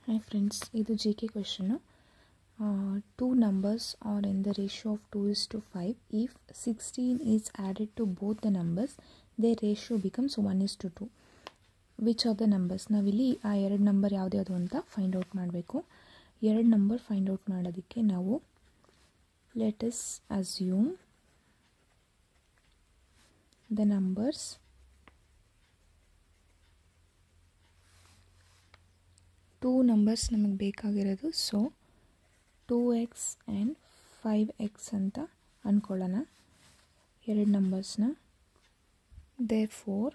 Hi friends, ಇದು GK question. Two numbers are in the ratio of 2:5. If 16 is added to both the numbers, their ratio becomes 1:2. Which are the numbers? ನಾವಿಲ್ಲಿ ಆ ಎರಡು number ಯಾವುದು ಅಂತ find out ಮಾಡಬೇಕು. ಎರಡು number find out ಮಾಡೋದಕ್ಕೆ ನಾವು let us assume the numbers two numbers ನಮಗೆ ಬೇಕಾಗಿರೋದು. ಸೊ 2x ಆ್ಯಂಡ್ 5x ಅಂತ ಅಂದ್ಕೊಳ್ಳೋಣ ಎರಡು ನಂಬರ್ಸ್ನ. ದೇರ್ಫೋರ್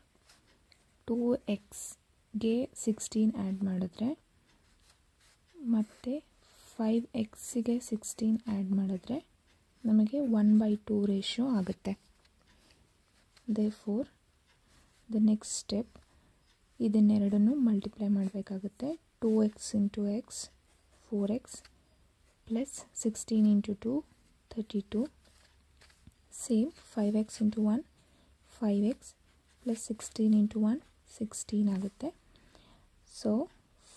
2xಗೆ 16 ಆ್ಯಡ್ ಮಾಡಿದ್ರೆ ಮತ್ತು 5xಗೆ 16 ಆ್ಯಡ್ ಮಾಡಿದ್ರೆ ನಮಗೆ 1/2 ರೇಷಿಯೋ ಆಗುತ್ತೆ. ದೇರ್ಫೋರ್ ದ ನೆಕ್ಸ್ಟ್ ಸ್ಟೆಪ್ ಇದನ್ನೆರಡನ್ನು ಮಲ್ಟಿಪ್ಲೈ ಮಾಡಬೇಕಾಗುತ್ತೆ. 2x into x 4x plus 16 into 2 32. Same 5x into 1 5x plus 16 into 1 16 ಆಗುತ್ತೆ. ಸೊ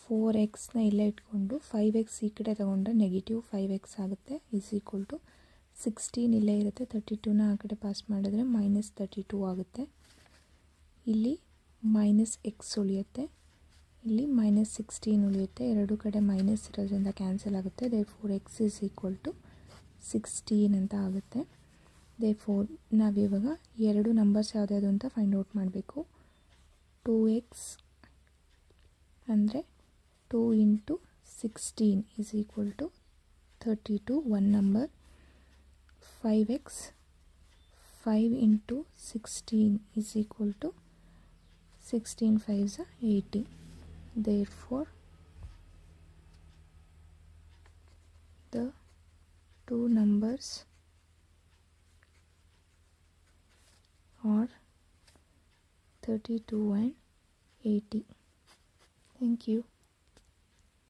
4xನ ಇಲ್ಲೇ ಇಟ್ಕೊಂಡು 5x ಈ ಕಡೆ ತಗೊಂಡ್ರೆ ನೆಗೆಟಿವ್ 5x ಆಗುತ್ತೆ ಈಸ್ ಈಕ್ವಲ್ ಟು 16 ಇಲ್ಲೇ ಇರುತ್ತೆ. 32ನ ಆ ಕಡೆ ಪಾಸ್ ಮಾಡಿದ್ರೆ -32 ಆಗುತ್ತೆ. ಇಲ್ಲಿ -x ಉಳಿಯುತ್ತೆ, ಇಲ್ಲಿ -16 ಉಳಿಯುತ್ತೆ. ಎರಡು ಕಡೆ ಮೈನಸ್ ಇರೋದ್ರಿಂದ ಕ್ಯಾನ್ಸಲ್ ಆಗುತ್ತೆ. Therefore x is equal to 16 ಅಂತ ಆಗುತ್ತೆ. ದೇರ್ಫೋರ್ ನಾವಿವಾಗ ಎರಡು ನಂಬರ್ಸ್ ಯಾವುದ್ಯಾವುದು ಅಂತ ಫೈಂಡ್ ಔಟ್ ಮಾಡಬೇಕು. 2x ಅಂದರೆ 2 into 16 is equal to 32 one number. 5x 5 into 16 is equal to 16 5s 80. Therefore the two numbers are 32 and 80. Thank you.